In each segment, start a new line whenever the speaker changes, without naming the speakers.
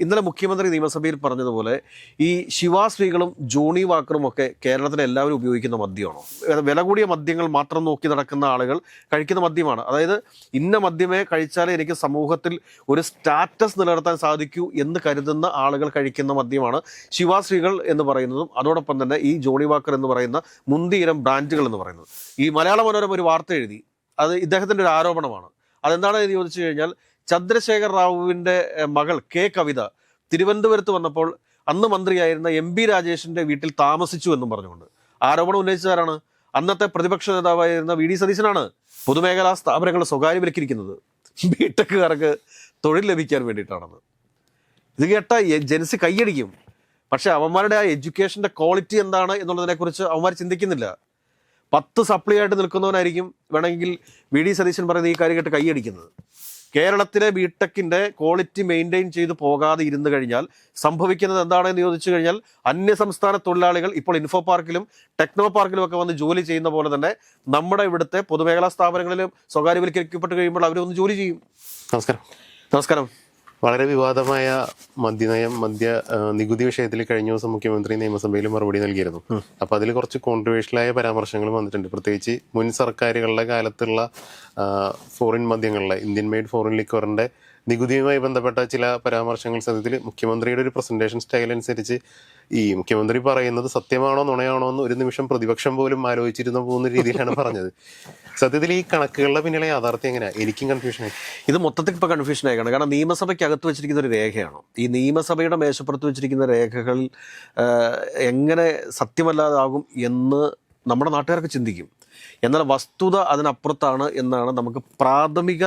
ഇന്നലെ മുഖ്യമന്ത്രി നിയമസഭയിൽ പറഞ്ഞതുപോലെ ഈ ശിവാശ്രീകളും ജോണി വാക്കറും ഒക്കെ കേരളത്തിലെ എല്ലാവരും ഉപയോഗിക്കുന്ന മദ്യമാണോ? വില കൂടിയ മദ്യങ്ങൾ മാത്രം നോക്കി നടക്കുന്ന ആളുകൾ കഴിക്കുന്ന മദ്യമാണ്. അതായത് ഇന്ന മദ്യമേ കഴിച്ചാലേ എനിക്ക് സമൂഹത്തിൽ ഒരു സ്റ്റാറ്റസ് നിലനിർത്താൻ സാധിക്കൂ എന്ന് കരുതുന്ന ആളുകൾ കഴിക്കുന്ന മദ്യമാണ് ശിവാശ്രീകൾ എന്ന് പറയുന്നതും അതോടൊപ്പം തന്നെ ഈ ജോണി വാക്കർ എന്ന് പറയുന്ന മുന്തിയിനം ബ്രാൻഡുകൾ എന്ന് പറയുന്നത്. ഈ മലയാള മനോരമ ഒരു വാർത്ത എഴുതി, അത് ഇദ്ദേഹത്തിൻ്റെ ഒരു ആരോപണമാണ്. അതെന്താണെന്ന് ചോദിച്ചു കഴിഞ്ഞാൽ, ചന്ദ്രശേഖർ റാവുവിൻ്റെ മകൾ കെ കവിത തിരുവനന്തപുരത്ത് വന്നപ്പോൾ അന്ന് മന്ത്രിയായിരുന്ന MP രാജേഷിൻ്റെ വീട്ടിൽ താമസിച്ചു എന്നും പറഞ്ഞുകൊണ്ട് ആരോപണം ഉന്നയിച്ചതാരാണ്? അന്നത്തെ പ്രതിപക്ഷ നേതാവായിരുന്ന VD സതീശനാണ്. പൊതുമേഖലാ സ്ഥാപനങ്ങൾ സ്വകാര്യവൽക്കരിക്കുന്നത് ബിടെക്കുകാർക്ക് തൊഴിൽ ലഭിക്കാൻ വേണ്ടിയിട്ടാണെന്ന്. ഇത് കേട്ട ജനസി കൈയടിക്കും. പക്ഷെ അവന്മാരുടെ ആ എഡ്യൂക്കേഷൻ്റെ ക്വാളിറ്റി എന്താണ് എന്നുള്ളതിനെക്കുറിച്ച് അവന്മാർ ചിന്തിക്കുന്നില്ല. 10 സപ്ലി ആയിട്ട് നിൽക്കുന്നവനായിരിക്കും വേണമെങ്കിൽ VD സതീശൻ പറയുന്ന ഈ കാര്യം കേട്ട് കൈയടിക്കുന്നത്. കേരളത്തിലെ ബിടെക്കിൻ്റെ ക്വാളിറ്റി മെയിൻറ്റെയിൻ ചെയ്ത് പോകാതെ ഇരുന്ന് കഴിഞ്ഞാൽ സംഭവിക്കുന്നത് എന്താണെന്ന് ചോദിച്ചു കഴിഞ്ഞാൽ, അന്യസംസ്ഥാന തൊഴിലാളികൾ ഇപ്പോൾ ഇൻഫോ പാർക്കിലും ടെക്നോ പാർക്കിലും ഒക്കെ വന്ന് ജോലി ചെയ്യുന്ന പോലെ തന്നെ നമ്മുടെ ഇവിടുത്തെ പൊതുമേഖലാ സ്ഥാപനങ്ങളിലും സ്വകാര്യവൽക്കരിക്കപ്പെട്ട് കഴിയുമ്പോൾ അവരൊന്ന് ജോലി ചെയ്യും. നമസ്കാരം.
വളരെ വിവാദമായ മദ്യ നികുതി വിഷയത്തിൽ കഴിഞ്ഞ ദിവസം മുഖ്യമന്ത്രി നിയമസഭയിൽ മറുപടി നൽകിയിരുന്നു. അപ്പൊ അതിൽ കുറച്ച് കോൺട്രവേഴ്ഷ്യലായ പരാമർശങ്ങൾ വന്നിട്ടുണ്ട്. പ്രത്യേകിച്ച് മുൻ സർക്കാരുകളുടെ കാലത്തുള്ള ഫോറിൻ മദ്യങ്ങളിലെ ഇന്ത്യൻ മെയ്ഡ് ഫോറിൻ ലിക്വറിന്റെ നികുതിയുമായി ബന്ധപ്പെട്ട ചില പരാമർശങ്ങൾ സത്യത്തിൽ മുഖ്യമന്ത്രിയുടെ ഒരു പ്രസന്റേഷൻ സ്റ്റൈൽ അനുസരിച്ച് ഈ മുഖ്യമന്ത്രി പറയുന്നത് സത്യമാണോ നുണയാണോ എന്ന് ഒരു നിമിഷം പ്രതിപക്ഷം പോലും ആലോചിച്ചിരുന്ന പോകുന്ന രീതിയിലാണ് പറഞ്ഞത്. സത്യത്തിൽ ഈ കണക്കുകളുടെ പിന്നിലെ യാഥാർത്ഥ്യം എങ്ങനെയാണ്? എനിക്കും കൺഫ്യൂഷനായി.
ഇത് മൊത്തത്തിൽ ഇപ്പോൾ കൺഫ്യൂഷനായിക്കാണ്. കാരണം നിയമസഭയ്ക്ക് അകത്ത് വെച്ചിരിക്കുന്ന ഒരു രേഖയാണ്. ഈ നിയമസഭയുടെ മേശപ്പുറത്ത് വെച്ചിരിക്കുന്ന രേഖകൾ എങ്ങനെ സത്യമല്ലാതാകും എന്ന് നമ്മുടെ നാട്ടുകാർക്ക് ചിന്തിക്കും. എന്നാൽ വസ്തുത അതിനപ്പുറത്താണ് എന്നാണ് നമുക്ക് പ്രാഥമിക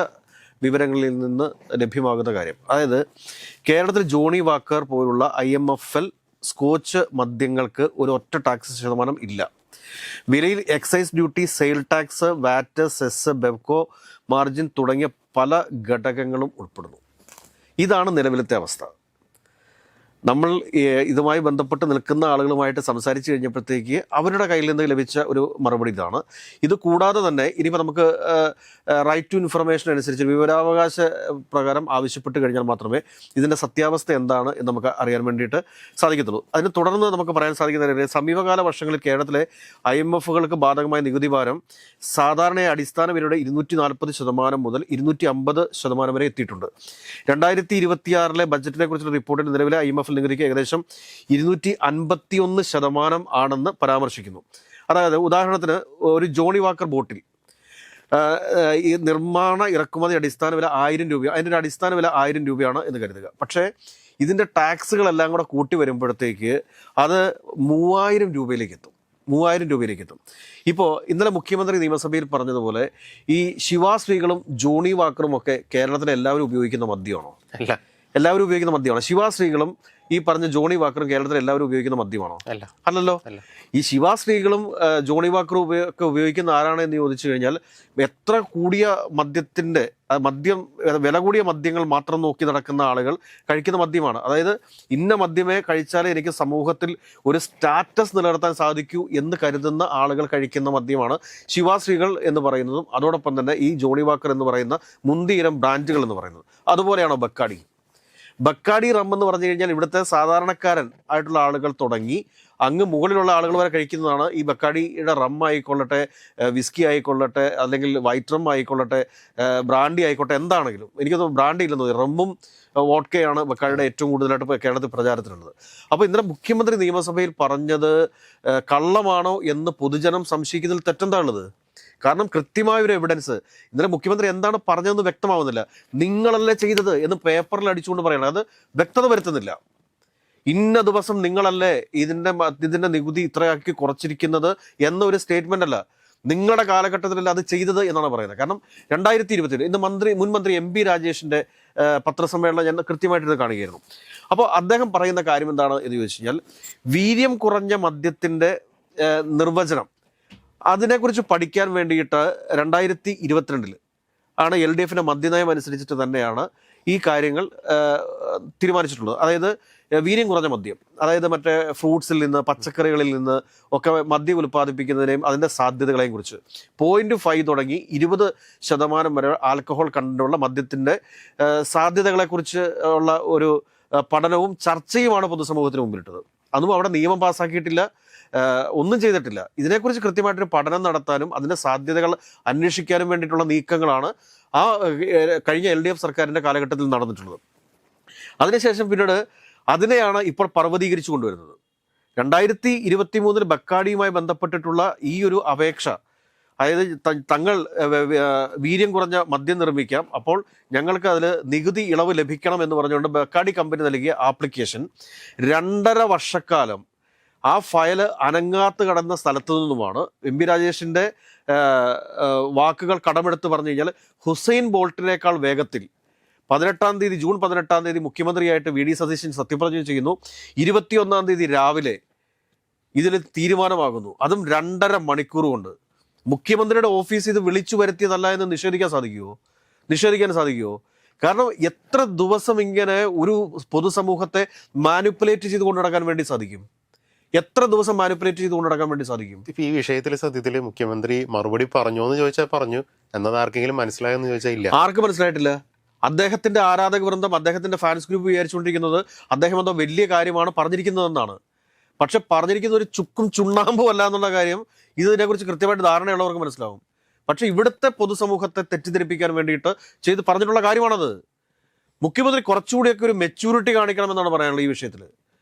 വിവരങ്ങളിൽ നിന്ന് ലഭ്യമാകുന്ന കാര്യം. അതായത് കേരളത്തിൽ ജോണി വാക്കർ പോലുള്ള IMFL സ്കോച്ച് മദ്യങ്ങൾക്ക് ഒരു ഒറ്റ ടാക്സ് ശതമാനം ഇല്ല. വിലയിൽ excise duty, sale tax, VAT, cess, Bevco margin തുടങ്ങിയ പല ഘടകങ്ങളും ഉൾപ്പെടുന്നു. ഇതാണ് നിലവിലത്തെ അവസ്ഥ. നമ്മൾ ഇതുമായി ബന്ധപ്പെട്ട് നിൽക്കുന്ന ആളുകളുമായിട്ട് സംസാരിച്ച് കഴിഞ്ഞപ്പോഴത്തേക്ക് അവരുടെ കയ്യിൽ നിന്ന് ലഭിച്ച ഒരു മറുപടി ഇതാണ്. ഇത് കൂടാതെ തന്നെ ഇനിയിപ്പോൾ നമുക്ക് റൈറ്റ് ടു ഇൻഫർമേഷൻ അനുസരിച്ച് വിവരാവകാശ പ്രകാരം ആവശ്യപ്പെട്ട് കഴിഞ്ഞാൽ മാത്രമേ ഇതിൻ്റെ സത്യാവസ്ഥ എന്താണ് എന്ന് നമുക്ക് അറിയാൻ വേണ്ടിയിട്ട് സാധിക്കത്തുള്ളൂ. അതിന് തുടർന്ന് നമുക്ക് പറയാൻ സാധിക്കുന്ന സമീപകാല വർഷങ്ങളിൽ കേരളത്തിലെ IMFകൾക്ക് ബാധകമായ നികുതി ഭാരം സാധാരണ അടിസ്ഥാന വിലയുടെ 240% മുതൽ 250% വരെ എത്തിയിട്ടുണ്ട്. 2026 ബജറ്റിനെ കുറിച്ചുള്ള റിപ്പോർട്ടിൽ നിലവിലെ IMF നികുതിക്ക് ഏകദേശം 251% ആണെന്ന് പരാമർശിക്കുന്നു. അതായത് ഉദാഹരണത്തിന് ഒരു ജോണി വാക്കർ ബോട്ടിൽ ഈ നിർമ്മാണ ഇറക്കുമതി അടിസ്ഥാന വില 1000 രൂപ, അതിൻ്റെ ഒരു അടിസ്ഥാന വില 1000 രൂപയാണ് എന്ന് കരുതുക. പക്ഷേ ഇതിൻ്റെ ടാക്സുകളെല്ലാം കൂടെ കൂട്ടി വരുമ്പോഴത്തേക്ക് അത് 3000 രൂപയിലേക്ക് എത്തും. 3000 രൂപയിലേക്ക് എത്തും. ഇപ്പോൾ ഇന്നലെ മുഖ്യമന്ത്രി നിയമസഭയിൽ പറഞ്ഞതുപോലെ ഈ ശിവാശ്രീകളും ജോണി വാക്കറും ഒക്കെ കേരളത്തിലെ എല്ലാവരും ഉപയോഗിക്കുന്ന മദ്യമാണോ?
അല്ല.
എല്ലാവരും ഉപയോഗിക്കുന്ന മദ്യമാണോ? ശിവാശ്രീകളും ഈ പറഞ്ഞ ജോണി വാക്കറും കേരളത്തിൽ എല്ലാവരും ഉപയോഗിക്കുന്ന മദ്യമാണോ? അല്ലല്ലോ. ഈ ശിവാശ്രീകളും ജോണി വാക്കറും ഒക്കെ ഉപയോഗിക്കുന്ന ആരാണ് എന്ന് ചോദിച്ചു കഴിഞ്ഞാൽ, എത്ര കൂടിയ മദ്യത്തിൻ്റെ വില കൂടിയ മദ്യങ്ങൾ മാത്രം നോക്കി നടക്കുന്ന ആളുകൾ കഴിക്കുന്ന മദ്യമാണ്. അതായത് ഇന്ന മദ്യമേ കഴിച്ചാലേ എനിക്ക് സമൂഹത്തിൽ ഒരു സ്റ്റാറ്റസ് നിലനിർത്താൻ സാധിക്കൂ എന്ന് കരുതുന്ന ആളുകൾ കഴിക്കുന്ന മദ്യമാണ് ശിവാശ്രീകൾ എന്ന് പറയുന്നതും അതോടൊപ്പം തന്നെ ഈ ജോണി വാക്കർ എന്ന് പറയുന്ന മുന്തിയിനം ബ്രാൻഡുകൾ എന്ന് പറയുന്നത്. അതുപോലെയാണോ ബക്കാടി റം എന്ന് പറഞ്ഞു കഴിഞ്ഞാൽ ഇവിടുത്തെ സാധാരണക്കാരൻ ആയിട്ടുള്ള ആളുകൾ തുടങ്ങി അങ്ങ് മുകളിലുള്ള ആളുകൾ വരെ കഴിക്കുന്നതാണ് ഈ ബക്കാടിയുടെ റം ആയിക്കൊള്ളട്ടെ, വിസ്കി ആയിക്കൊള്ളട്ടെ, അല്ലെങ്കിൽ വൈറ്റ് റം ആയിക്കൊള്ളട്ടെ, ബ്രാൻഡി ആയിക്കോട്ടെ, എന്താണെങ്കിലും. എനിക്കൊന്നും ബ്രാൻഡി ഇല്ലെന്ന് തോന്നി. റമ്മും വോഡ്കയാണ് ബക്കാടിയുടെ ഏറ്റവും കൂടുതലായിട്ട് കേരളത്തിൽ പ്രചാരത്തിലുള്ളത്. അപ്പോൾ ഇന്നലെ മുഖ്യമന്ത്രി നിയമസഭയിൽ പറഞ്ഞത് കള്ളമാണോ എന്ന് പൊതുജനം സംശയിക്കുന്നതിൽ തെറ്റെന്താണുള്ളത്? കാരണം കൃത്യമായൊരു എവിഡൻസ് ഇന്നലെ മുഖ്യമന്ത്രി എന്താണ് പറഞ്ഞതെന്ന് വ്യക്തമാവുന്നില്ല. നിങ്ങളല്ലേ ചെയ്തത് എന്ന് പേപ്പറിൽ അടിച്ചുകൊണ്ട് പറയണം. അത് വ്യക്തത വരുത്തുന്നില്ല. ഇന്ന ദിവസം നിങ്ങളല്ലേ ഇതിൻ്റെ നികുതി ഇത്രയാക്കി കുറച്ചിരിക്കുന്നത് എന്നൊരു സ്റ്റേറ്റ്മെൻ്റ് അല്ല. നിങ്ങളുടെ കാലഘട്ടത്തിലല്ല അത് ചെയ്തത് എന്നാണ് പറയുന്നത്. കാരണം 2027 ഇന്ന് മുൻ മന്ത്രി MP രാജേഷിൻ്റെ പത്രസമ്മേളനം ഞാൻ കൃത്യമായിട്ട് കാണുകയായിരുന്നു. അപ്പോൾ അദ്ദേഹം പറയുന്ന കാര്യം എന്താണ് എന്ന് ചോദിച്ചു കഴിഞ്ഞാൽ, വീര്യം കുറഞ്ഞ മദ്യത്തിൻ്റെ നിർവചനം അതിനെക്കുറിച്ച് പഠിക്കാൻ വേണ്ടിയിട്ട് 2022 ആണ് LDFൻ്റെ മദ്യനയം അനുസരിച്ചിട്ട് തന്നെയാണ് ഈ കാര്യങ്ങൾ തീരുമാനിച്ചിട്ടുള്ളത്. അതായത് വീര്യം കുറഞ്ഞ മദ്യം, അതായത് മറ്റേ ഫ്രൂട്ട്സിൽ നിന്ന്, പച്ചക്കറികളിൽ നിന്ന് ഒക്കെ മദ്യം ഉൽപ്പാദിപ്പിക്കുന്നതിനെയും അതിൻ്റെ സാധ്യതകളെയും കുറിച്ച് 0.5 തുടങ്ങി 20% വരെ ആൽക്കഹോൾ കണ്ടന്റുള്ള മദ്യത്തിൻ്റെ സാധ്യതകളെക്കുറിച്ച് ഉള്ള ഒരു പഠനവും ചർച്ചയുമാണ് പൊതുസമൂഹത്തിന് മുമ്പിലിട്ടത്. അന്നും അവിടെ നിയമം പാസ്സാക്കിയിട്ടില്ല, ഒന്നും ചെയ്തിട്ടില്ല. ഇതിനെക്കുറിച്ച് കൃത്യമായിട്ടൊരു പഠനം നടത്താനും അതിൻ്റെ സാധ്യതകൾ അന്വേഷിക്കാനും വേണ്ടിയിട്ടുള്ള നീക്കങ്ങളാണ് ആ കഴിഞ്ഞ LDF സർക്കാരിൻ്റെ കാലഘട്ടത്തിൽ നടന്നിട്ടുള്ളത്. അതിനുശേഷം പിന്നീട് അതിനെയാണ് ഇപ്പോൾ പർവ്വതീകരിച്ചു കൊണ്ടുവരുന്നത്. 2023 ബക്കാഡിയുമായി ബന്ധപ്പെട്ടിട്ടുള്ള ഈ ഒരു അപേക്ഷ, അതായത് തങ്ങൾ വീര്യം കുറഞ്ഞ മദ്യം നിർമ്മിക്കാം, അപ്പോൾ ഞങ്ങൾക്ക് അതിൽ നികുതി ഇളവ് ലഭിക്കണം എന്ന് പറഞ്ഞുകൊണ്ട് ബക്കാഡി കമ്പനി നൽകിയ ആപ്ലിക്കേഷൻ 2.5 വർഷക്കാലം ആ ഫയൽ അനങ്ങാത്ത് കടന്ന സ്ഥലത്തു നിന്നുമാണ് MP രാജേഷിൻ്റെ വാക്കുകൾ കടമെടുത്ത് പറഞ്ഞു കഴിഞ്ഞാൽ ഹുസൈൻ ബോൾട്ടിനേക്കാൾ വേഗത്തിൽ ജൂൺ 18-ാം തീയതി മുഖ്യമന്ത്രിയായിട്ട് VD സതീശൻ സത്യപ്രതിജ്ഞ ചെയ്യുന്നു. 21-ാം തീയതി രാവിലെ ഇതിൽ തീരുമാനമാകുന്നു. അതും 2.5 മണിക്കൂർ കൊണ്ട്. മുഖ്യമന്ത്രിയുടെ ഓഫീസ് ഇത് വിളിച്ചു വരുത്തിയതല്ല എന്ന് നിഷേധിക്കാൻ സാധിക്കുമോ? കാരണം എത്ര ദിവസം ഇങ്ങനെ ഒരു പൊതുസമൂഹത്തെ മാനിപ്പുലേറ്റ് ചെയ്ത് കൊണ്ടു നടക്കാൻ വേണ്ടി സാധിക്കും?
ഇപ്പൊ ഈ വിഷയത്തിൽ സത്യത്തിൽ മുഖ്യമന്ത്രി മറുപടി പറഞ്ഞോ എന്ന് ചോദിച്ചാൽ പറഞ്ഞു, എന്നത് ആർക്കെങ്കിലും മനസ്സിലായെന്ന് ചോദിച്ചാൽ ഇല്ല.
ആർക്കും മനസ്സിലായിട്ടില്ല. അദ്ദേഹത്തിന്റെ ആരാധക വൃന്ദം, അദ്ദേഹത്തിന്റെ ഫാൻസ് ഗ്രൂപ്പ് വിചാരിച്ചുകൊണ്ടിരിക്കുന്നത് അദ്ദേഹം എന്തോ വലിയ കാര്യമാണ് പറഞ്ഞിരിക്കുന്നതെന്നാണ്. പക്ഷെ പറഞ്ഞിരിക്കുന്ന ഒരു ചുക്കും ചുണ്ണാമ്പും അല്ല എന്നുള്ള കാര്യം ഇതിനെക്കുറിച്ച് കൃത്യമായിട്ട് ധാരണയുള്ളവർക്ക് മനസ്സിലാവും. പക്ഷെ ഇവിടുത്തെ പൊതുസമൂഹത്തെ തെറ്റിദ്ധരിപ്പിക്കാൻ വേണ്ടിയിട്ട് പറഞ്ഞിട്ടുള്ള കാര്യമാണത്. മുഖ്യമന്ത്രി കുറച്ചുകൂടിയൊക്കെ ഒരു മെച്യൂരിറ്റി കാണിക്കണമെന്നാണ് പറയാനുള്ളത് ഈ വിഷയത്തിൽ.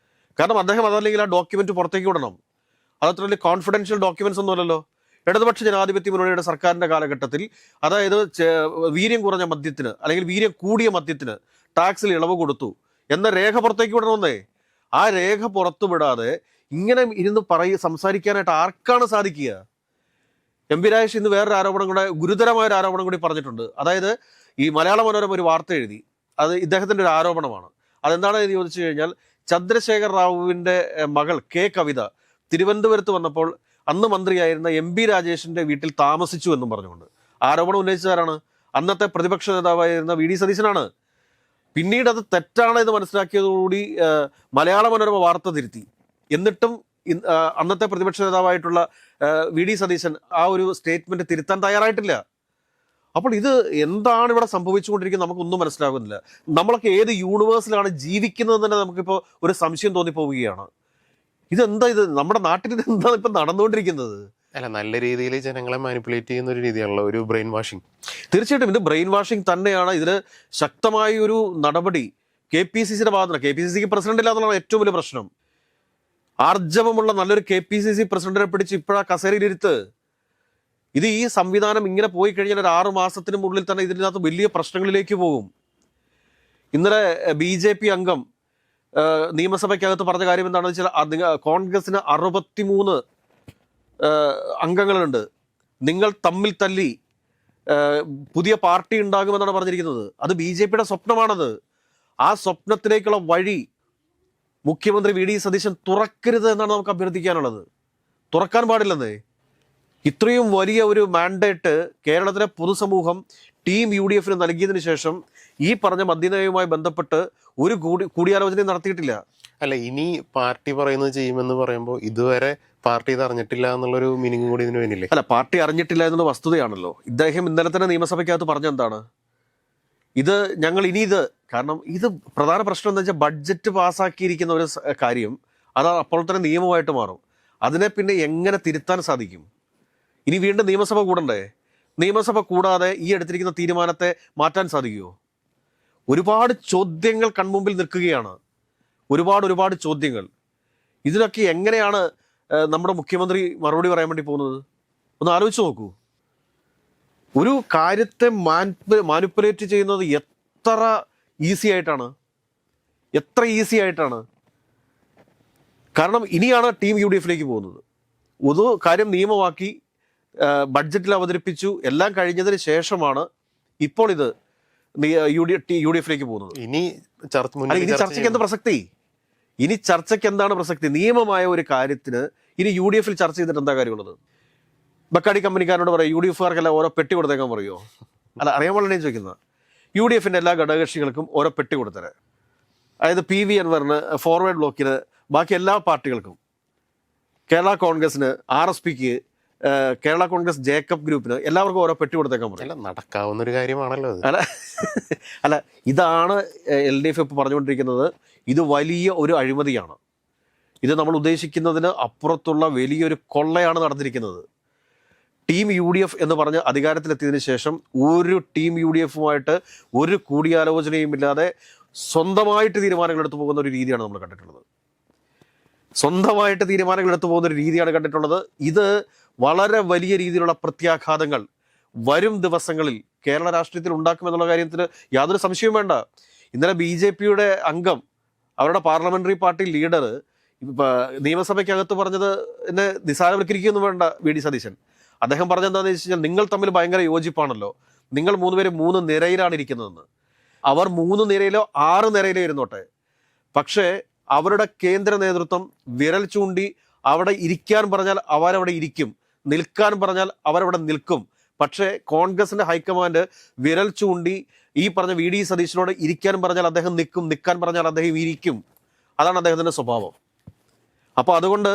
കാരണം അദ്ദേഹം അതല്ലെങ്കിൽ ആ ഡോക്യുമെന്റ് പുറത്തേക്ക് വിടണം. അതത്ര വലിയ കോൺഫിഡൻഷ്യൽ ഡോക്യുമെന്റ്സ് ഒന്നുമല്ലല്ലോ. ഇടതുപക്ഷ ജനാധിപത്യ മുന്നണിയുടെ സർക്കാരിന്റെ കാലഘട്ടത്തിൽ, അതായത് വീര്യം കുറഞ്ഞ മദ്യത്തിന് അല്ലെങ്കിൽ വീര്യം കൂടിയ മദ്യത്തിന് ടാക്സിൽ ഇളവ് കൊടുത്തു എന്ന രേഖ പുറത്തേക്ക് വിടണമെന്നേ. ആ രേഖ പുറത്തു വിടാതെ ഇങ്ങനെ ഇരുന്ന് സംസാരിക്കാനായിട്ട് ആർക്കാണ് സാധിക്കുക? MP രാജേഷ് ഇന്ന് വേറൊരു ആരോപണം കൂടെ, ഗുരുതരമായൊരു ആരോപണം കൂടി പറഞ്ഞിട്ടുണ്ട്. അതായത് ഈ മലയാള മനോരമ ഒരു വാർത്ത എഴുതി, അത് ഇദ്ദേഹത്തിൻ്റെ ഒരു ആരോപണമാണ്. അതെന്താണെന്ന് ചോദിച്ചു കഴിഞ്ഞാൽ, ചന്ദ്രശേഖർ റാവുവിൻ്റെ മകൾ K കവിത തിരുവനന്തപുരത്ത് വന്നപ്പോൾ അന്ന് മന്ത്രിയായിരുന്ന MP രാജേഷിൻ്റെ വീട്ടിൽ താമസിച്ചു എന്നും പറഞ്ഞുകൊണ്ട് ആരോപണം ഉന്നയിച്ചതാരാണ്? അന്നത്തെ പ്രതിപക്ഷ നേതാവായിരുന്ന VD സതീശനാണ്. പിന്നീട് അത് തെറ്റാണ് എന്ന് മനസ്സിലാക്കിയതോടുകൂടി മലയാള മനോരമ വാർത്ത തിരുത്തി. എന്നിട്ടും അന്നത്തെ പ്രതിപക്ഷ നേതാവായിട്ടുള്ള VD സതീശൻ ആ ഒരു സ്റ്റേറ്റ്മെന്റ് തിരുത്താൻ തയ്യാറായിട്ടില്ല. അപ്പോൾ ഇത് എന്താണ് ഇവിടെ സംഭവിച്ചുകൊണ്ടിരിക്കുന്നത് നമുക്കൊന്നും മനസ്സിലാകുന്നില്ല. നമ്മളൊക്കെ ഏത് യൂണിവേഴ്സിലാണ് ജീവിക്കുന്നത് തന്നെ നമുക്കിപ്പോൾ ഒരു സംശയം തോന്നിപ്പോവുകയാണ്. ഇത് നമ്മുടെ നാട്ടിൽ ഇത് എന്താണ് ഇപ്പം നടന്നുകൊണ്ടിരിക്കുന്നത്?
അല്ല, നല്ല രീതിയിൽ ജനങ്ങളെ മാനിപ്പുലേറ്റ് ചെയ്യുന്ന ഒരു രീതിയാണല്ലോ ഒരു ബ്രെയിൻ വാഷിംഗ്.
തീർച്ചയായിട്ടും ഇത് ബ്രെയിൻ വാഷിംഗ് തന്നെയാണ്. ഇതിൽ ശക്തമായ ഒരു നടപടി KPCCയുടെ ഭാഗത്തുനിന്ന്, KPCCക്ക് പ്രസിഡന്റ് ഇല്ലാന്നുള്ളതാണ് ഏറ്റവും വലിയ പ്രശ്നം. ആർജവമുള്ള നല്ലൊരു KPCC പ്രസിഡന്റിനെ പിടിച്ച് ഇപ്പോഴാ കസേരയിലിരുത്ത്. ഇത് ഈ സംവിധാനം ഇങ്ങനെ പോയി കഴിഞ്ഞാൽ ഒരു 6 മാസത്തിനുള്ളിൽ തന്നെ ഇതിനകത്ത് വലിയ പ്രശ്നങ്ങളിലേക്ക് പോകും. ഇന്നലെ BJP അംഗം നിയമസഭയ്ക്കകത്ത് പറഞ്ഞ കാര്യം എന്താണെന്ന് വെച്ചാൽ, കോൺഗ്രസിന് 63 അംഗങ്ങളുണ്ട്, നിങ്ങൾ തമ്മിൽ തല്ലി പുതിയ പാർട്ടി ഉണ്ടാകുമെന്നാണ് പറഞ്ഞിരിക്കുന്നത്. അത് BJPയുടെ സ്വപ്നമാണത്. ആ സ്വപ്നത്തിലേക്കുള്ള വഴി മുഖ്യമന്ത്രി VD സതീശൻ തുറക്കരുത് എന്നാണ് നമുക്ക് അഭ്യർത്ഥിക്കാനുള്ളത്. തുറക്കാൻ പാടില്ലെന്നേ. ഇത്രയും വലിയ ഒരു മാൻഡേറ്റ് കേരളത്തിലെ പൊതുസമൂഹം ടീം UDFന് നൽകിയതിനു ശേഷം ഈ പറഞ്ഞ മദ്യനയവുമായി ബന്ധപ്പെട്ട് ഒരു കൂടിയാലോചന നടത്തിയിട്ടില്ല.
അല്ല, ഇനി പാർട്ടി പറയുന്നത് ചെയ്യുമെന്ന് പറയുമ്പോൾ ഇതുവരെ പാർട്ടി ഇത് അറിഞ്ഞിട്ടില്ല എന്നുള്ളൊരു മീനിങ് കൂടി ഇതിന് വേണ്ടിയില്ലേ?
അല്ല, പാർട്ടി അറിഞ്ഞിട്ടില്ല എന്നുള്ള വസ്തുതയാണല്ലോ. ഇദ്ദേഹം ഇന്നലെ തന്നെ നിയമസഭയ്ക്കകത്ത് പറഞ്ഞെന്താണ്, കാരണം ഇത് പ്രധാന പ്രശ്നം എന്താ വെച്ചാൽ, ബഡ്ജറ്റ് പാസ്സാക്കിയിരിക്കുന്ന ഒരു കാര്യം അത് അപ്പോൾ തന്നെ നിയമമായിട്ട് മാറും. അതിനെ പിന്നെ എങ്ങനെ തിരുത്താൻ സാധിക്കും? ഇനി വീണ്ടും നിയമസഭ കൂടണ്ടേ? നിയമസഭ കൂടാതെ ഈ എടുത്തിരിക്കുന്ന തീരുമാനത്തെ മാറ്റാൻ സാധിക്കുമോ? ഒരുപാട് ചോദ്യങ്ങൾ കൺമുമ്പിൽ നിൽക്കുകയാണ്. ഒരുപാട് ചോദ്യങ്ങൾ. ഇതിനൊക്കെ എങ്ങനെയാണ് നമ്മുടെ മുഖ്യമന്ത്രി മറുപടി പറയാൻ വേണ്ടി പോകുന്നത്? ഒന്ന് ആലോചിച്ച് നോക്കൂ. ഒരു കാര്യത്തെ മാനിപ്പുലേറ്റ് ചെയ്യുന്നത് എത്ര ഈസി ആയിട്ടാണ്. കാരണം ഇനിയാണ് ടീം UDFിലേക്ക് പോകുന്നത്. ഒരു കാര്യം നിയമമാക്കി ബഡ്ജറ്റിൽ അവതരിപ്പിച്ചു, എല്ലാം കഴിഞ്ഞതിന് ശേഷമാണ് ഇപ്പോൾ ഇത് UDFിലേക്ക് പോകുന്നത്.
ഇനി
ചർച്ചയ്ക്ക് എന്ത് പ്രസക്തി? ചർച്ചയ്ക്ക് എന്താണ് പ്രസക്തി? നിയമമായ ഒരു കാര്യത്തിന് ഇനി UDFിൽ ചർച്ച ചെയ്തിട്ട് എന്താ കാര്യമുള്ളത്? ബക്കാടി കമ്പനിക്കാരോട് പറയും UDFുകാർക്കെല്ലാം ഓരോ പെട്ടി കൊടുത്തേക്കാൻ പറയുമോ? അല്ല, അറിയാൻ വളരെ ചോദിക്കുന്നത്. UDFിൻ്റെ എല്ലാ ഘടകകക്ഷികൾക്കും ഓരോ പെട്ടി കൊടുത്തരാം. അതായത് PV അൻവറിന്, ഫോർവേഡ് ബ്ലോക്കിന്, ബാക്കി എല്ലാ പാർട്ടികൾക്കും, കേരള കോൺഗ്രസിന്, RSPക്ക്, കേരള കോൺഗ്രസ് ജേക്കബ് ഗ്രൂപ്പിന് എല്ലാവർക്കും ഓരോ പെട്ടി കൊടുത്തേക്കാൻ പറയും.
നടക്കാവുന്ന ഒരു കാര്യമാണല്ലോ.
അല്ല, ഇതാണ് LDF ഇപ്പോൾ പറഞ്ഞുകൊണ്ടിരിക്കുന്നത്. ഇത് വലിയ ഒരു അഴിമതിയാണ്. ഇത് നമ്മൾ ഉദ്ദേശിക്കുന്നതിന് അപ്പുറത്തുള്ള വലിയൊരു കൊള്ളയാണ് നടന്നിരിക്കുന്നത്. ടീം UDF എന്ന് പറഞ്ഞ് അധികാരത്തിലെത്തിയതിനു ശേഷം ഒരു ടീം UDFുമായിട്ട് ഒരു കൂടിയാലോചനയും ഇല്ലാതെ സ്വന്തമായിട്ട് തീരുമാനങ്ങൾ എടുത്തു പോകുന്ന ഒരു രീതിയാണ് നമ്മൾ കണ്ടിട്ടുള്ളത്. സ്വന്തമായിട്ട് തീരുമാനങ്ങൾ എടുത്തു പോകുന്ന ഒരു രീതിയാണ് കണ്ടിട്ടുള്ളത്. ഇത് വളരെ വലിയ രീതിയിലുള്ള പ്രത്യാഘാതങ്ങൾ വരും ദിവസങ്ങളിൽ കേരള രാഷ്ട്രീയത്തിൽ ഉണ്ടാക്കുമെന്നുള്ള കാര്യത്തിന് യാതൊരു സംശയവും വേണ്ട. ഇന്നലെ BJPയുടെ അംഗം, അവരുടെ പാർലമെന്ററി പാർട്ടി ലീഡർ നിയമസഭയ്ക്കകത്ത് പറഞ്ഞത് എന്നെ നിസ്സാരവൽക്കരിക്കുകയൊന്നും വേണ്ട. VD സതീശൻ അദ്ദേഹം പറഞ്ഞെന്താണെന്ന് വെച്ച് കഴിഞ്ഞാൽ, നിങ്ങൾ തമ്മിൽ ഭയങ്കര യോജിപ്പാണല്ലോ, നിങ്ങൾ 3 പേരും 3 നിരയിലാണ് ഇരിക്കുന്നതെന്ന്. അവർ 3 നിരയിലോ 6 നിരയിലോ ഇരുന്നോട്ടെ, പക്ഷേ അവരുടെ കേന്ദ്ര നേതൃത്വം വിരൽ ചൂണ്ടി അവിടെ ഇരിക്കാൻ പറഞ്ഞാൽ അവരവിടെ ഇരിക്കും, നിൽക്കാൻ പറഞ്ഞാൽ അവരവിടെ നിൽക്കും. പക്ഷേ കോൺഗ്രസിന്റെ ഹൈക്കമാൻഡ് വിരൽ ചൂണ്ടി ഈ പറഞ്ഞ VD സതീശനോട് ഇരിക്കാൻ പറഞ്ഞാൽ അദ്ദേഹം നിൽക്കും, നിൽക്കാൻ പറഞ്ഞാൽ അദ്ദേഹം ഇരിക്കും. അതാണ് അദ്ദേഹത്തിന്റെ സ്വഭാവം. അപ്പോൾ അതുകൊണ്ട്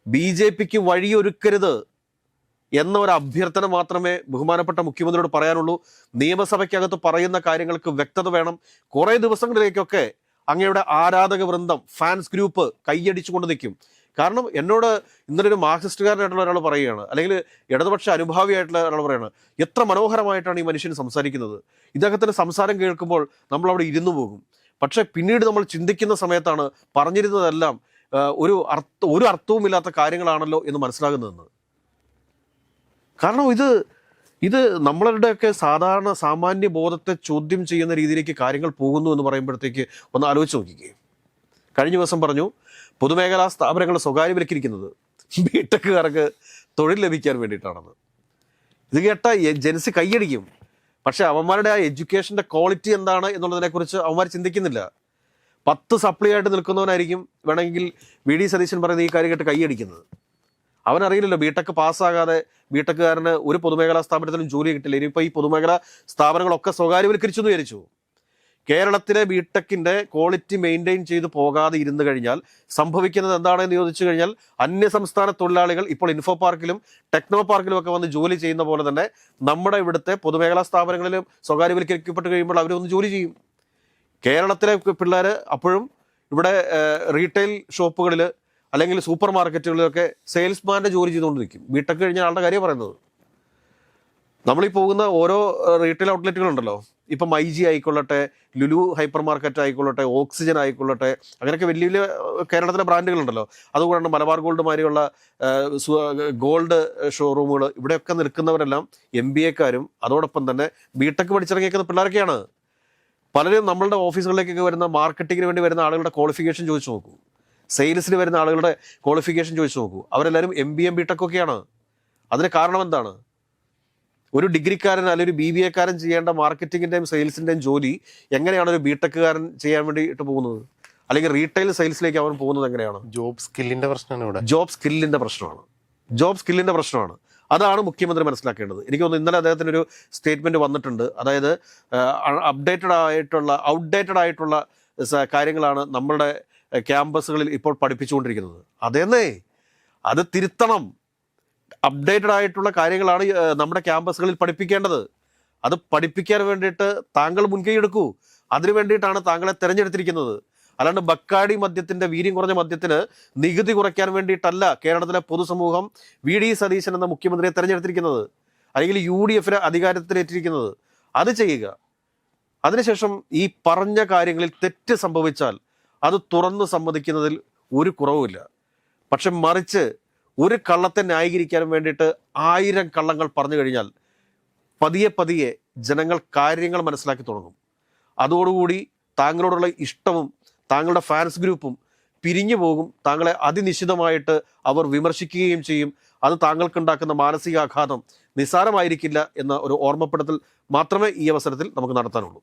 BJPക്ക് വഴിയൊരുക്കരുത് എന്ന ഒരു അഭ്യർത്ഥന മാത്രമേ ബഹുമാനപ്പെട്ട മുഖ്യമന്ത്രിയോട് പറയാനുള്ളൂ. നിയമസഭയ്ക്കകത്ത് പറയുന്ന കാര്യങ്ങൾക്ക് വ്യക്തത വേണം. കുറേ ദിവസങ്ങളിലേക്കൊക്കെ അങ്ങയുടെ ആരാധക വൃന്ദം, ഫാൻസ് ഗ്രൂപ്പ് കൈയടിച്ചുകൊണ്ട് നിൽക്കും. കാരണം എന്നോട് ഇന്നലെ ഒരു മാർക്സിസ്റ്റുകാരനായിട്ടുള്ള ഒരാൾ പറയുകയാണ്, അല്ലെങ്കിൽ ഇടതുപക്ഷ അനുഭാവിയായിട്ടുള്ള ഒരാൾ പറയുകയാണ്, എത്ര മനോഹരമായിട്ടാണ് ഈ മനുഷ്യൻ സംസാരിക്കുന്നത്, ഇദ്ദേഹത്തിൻ്റെ സംസാരം കേൾക്കുമ്പോൾ നമ്മൾ അവിടെ ഇരുന്നു പോകും. പക്ഷെ പിന്നീട് നമ്മൾ ചിന്തിക്കുന്ന സമയത്താണ് പറഞ്ഞിരുന്നതെല്ലാം ഒരു അർത്ഥവുമില്ലാത്ത കാര്യങ്ങളാണല്ലോ എന്ന് മനസ്സിലാകുന്നതെന്ന്. കാരണം ഇത് നമ്മളുടെയൊക്കെ സാമാന്യ ബോധത്തെ ചോദ്യം ചെയ്യുന്ന രീതിയിലേക്ക് കാര്യങ്ങൾ പോകുന്നു എന്ന് പറയുമ്പോഴത്തേക്ക് ഒന്ന് ആലോചിച്ച് നോക്കിക്കേ. കഴിഞ്ഞ ദിവസം പറഞ്ഞു പൊതുമേഖലാ സ്ഥാപനങ്ങൾ സ്വകാര്യവൽക്കരിക്കുന്നത് ബിടെക്കുകാർക്ക് തൊഴിൽ ലഭിക്കാൻ വേണ്ടിയിട്ടാണെന്ന്. ഇത് കേട്ട ജനസി കൈയടിക്കും. പക്ഷെ അവന്മാരുടെ ആ എഡ്യൂക്കേഷൻ്റെ ക്വാളിറ്റി എന്താണ് എന്നുള്ളതിനെക്കുറിച്ച് അവന്മാർ ചിന്തിക്കുന്നില്ല. 10 സപ്ലി ആയിട്ട് നിൽക്കുന്നവനായിരിക്കും വേണമെങ്കിൽ VD സതീശൻ പറയുന്ന ഈ കാര്യം കേട്ട് കൈയടിക്കുന്നത്. അവനറിയില്ലല്ലോ ബിടെക് പാസ്സാകാതെ ബിടെക്കുകാരന് ഒരു പൊതുമേഖലാ സ്ഥാപനത്തിലും ജോലി കിട്ടില്ല. ഇനിയിപ്പോൾ ഈ പൊതുമേഖലാ സ്ഥാപനങ്ങളൊക്കെ സ്വകാര്യവൽക്കരിച്ചു എന്ന് വിചാരിച്ചു. കേരളത്തിലെ ബിടെക്കിൻ്റെ ക്വാളിറ്റി മെയിൻറ്റെയിൻ ചെയ്ത് പോകാതെ ഇരുന്ന് കഴിഞ്ഞാൽ സംഭവിക്കുന്നത് എന്താണെന്ന് ചോദിച്ചു കഴിഞ്ഞാൽ, അന്യസംസ്ഥാന തൊഴിലാളികൾ ഇപ്പോൾ ഇൻഫോ പാർക്കിലും ടെക്നോ പാർക്കിലും ഒക്കെ വന്ന് ജോലി ചെയ്യുന്ന പോലെ തന്നെ നമ്മുടെ ഇവിടുത്തെ പൊതുമേഖലാ സ്ഥാപനങ്ങളിലും സ്വകാര്യവൽക്കരിക്കപ്പെട്ട് കഴിയുമ്പോൾ അവരൊന്ന് ജോലി ചെയ്യും. കേരളത്തിലെ പിള്ളേർ അപ്പോഴും ഇവിടെ റീറ്റെയിൽ ഷോപ്പുകളിൽ അല്ലെങ്കിൽ സൂപ്പർ മാർക്കറ്റുകളിലൊക്കെ സെയിൽസ്മാൻ്റെ ജോലി ചെയ്തുകൊണ്ട് നിൽക്കും. ബിടെക് കഴിഞ്ഞ ആളുടെ കാര്യം പറയുന്നത്. നമ്മളീ പോകുന്ന ഓരോ റീറ്റെയിൽ ഔട്ട്ലെറ്റുകളുണ്ടല്ലോ, ഇപ്പം MyG ആയിക്കൊള്ളട്ടെ, ലുലു ഹൈപ്പർ മാർക്കറ്റ് ആയിക്കൊള്ളട്ടെ, ഓക്സിജൻ ആയിക്കൊള്ളട്ടെ, അങ്ങനെയൊക്കെ വലിയ വലിയ കേരളത്തിലെ ബ്രാൻഡുകളുണ്ടല്ലോ. അതുകൂടാണ്ട് മലബാർ ഗോൾഡ് മാതിരിയുള്ള ഗോൾഡ് ഷോറൂമുകൾ, ഇവിടെയൊക്കെ നിൽക്കുന്നവരെല്ലാം MBAക്കാരും അതോടൊപ്പം തന്നെ ബിടെക് പഠിച്ചിറങ്ങിയേക്കുന്ന പിള്ളേരൊക്കെയാണ്. പലരും നമ്മളുടെ ഓഫീസുകളിലേക്കൊക്കെ വരുന്ന മാർക്കറ്റിങ്ങിന് വേണ്ടി വരുന്ന ആളുകളുടെ ക്വാളിഫിക്കേഷൻ ചോദിച്ചു നോക്കൂ, സെയിൽസിന് വരുന്ന ആളുകളുടെ ക്വാളിഫിക്കേഷൻ ചോദിച്ചു നോക്കൂ. അവരെല്ലാവരും MBA BTech ഒക്കെയാണ്. അതിന് കാരണം എന്താണ്? ഒരു ഡിഗ്രിക്കാരൻ അല്ലെങ്കിൽ ഒരു BBAക്കാരൻ ചെയ്യേണ്ട മാർക്കറ്റിങ്ങിൻ്റെയും സെയിൽസിൻ്റെയും ജോലി എങ്ങനെയാണ് ഒരു ബിടെക്കുകാരൻ ചെയ്യാൻ വേണ്ടിയിട്ട് പോകുന്നത്? അല്ലെങ്കിൽ റീറ്റെയിൽ സെയിൽസിലേക്ക് അവൻ പോകുന്നത് എങ്ങനെയാണ്?
ജോബ് സ്കില്ലിൻ്റെ പ്രശ്നമാണ് ഇവിടെ.
ജോബ് സ്കില്ലിൻ്റെ പ്രശ്നമാണ്. അതാണ് മുഖ്യമന്ത്രി മനസ്സിലാക്കേണ്ടത്. എനിക്ക് തോന്നുന്നു ഇന്നലെ അദ്ദേഹത്തിനൊരു സ്റ്റേറ്റ്മെൻറ്റ് വന്നിട്ടുണ്ട്. അതായത് ഔട്ട്ഡേറ്റഡ് ആയിട്ടുള്ള കാര്യങ്ങളാണ് നമ്മളുടെ ക്യാമ്പസുകളിൽ ഇപ്പോൾ പഠിപ്പിച്ചുകൊണ്ടിരിക്കുന്നത്. അതേന്നേ, അത് തിരുത്തണം. അപ്ഡേറ്റഡ് ആയിട്ടുള്ള കാര്യങ്ങളാണ് നമ്മുടെ ക്യാമ്പസുകളിൽ പഠിപ്പിക്കേണ്ടത്. അത് പഠിപ്പിക്കാൻ വേണ്ടിയിട്ട് താങ്കൾ മുൻകൈ എടുക്കൂ. അതിനു വേണ്ടിയിട്ടാണ് താങ്കളെ തിരഞ്ഞെടുത്തിരിക്കുന്നത്. അല്ലാണ്ട് ബക്കാടി മദ്യത്തിൻ്റെ, വീര്യം കുറഞ്ഞ മദ്യത്തിന് നികുതി കുറയ്ക്കാൻ വേണ്ടിയിട്ടല്ല കേരളത്തിലെ പൊതുസമൂഹം VD സതീശൻ എന്ന മുഖ്യമന്ത്രിയെ തിരഞ്ഞെടുത്തിരിക്കുന്നത്, അല്ലെങ്കിൽ UDF അധികാരത്തിലേറ്റിരിക്കുന്നത്. അത് ചെയ്യുക. അതിനുശേഷം ഈ പറഞ്ഞ കാര്യങ്ങളിൽ തെറ്റ് സംഭവിച്ചാൽ അത് തുറന്ന് സമ്മതിക്കുന്നതിൽ ഒരു കുറവുമില്ല. പക്ഷെ മറിച്ച് ഒരു കള്ളത്തെ ന്യായീകരിക്കാൻ വേണ്ടിയിട്ട് 1000 കള്ളങ്ങൾ പറഞ്ഞു കഴിഞ്ഞാൽ പതിയെ ജനങ്ങൾ കാര്യങ്ങൾ മനസ്സിലാക്കി തുടങ്ങും. അതോടുകൂടി താങ്കളോടുള്ള ഇഷ്ടവും താങ്കളുടെ ഫാൻസ് ഗ്രൂപ്പും പിരിഞ്ഞു പോകും. താങ്കളെ അതിനിശ്ചിതമായിട്ട് അവർ വിമർശിക്കുകയും ചെയ്യും. അത് താങ്കൾക്കുണ്ടാക്കുന്ന മാനസികാഘാതം നിസ്സാരമായിരിക്കില്ല എന്ന ഒരു ഓർമ്മപ്പെടുത്തൽ മാത്രമേ ഈ അവസരത്തിൽ നമുക്ക് നടത്താനുള്ളൂ.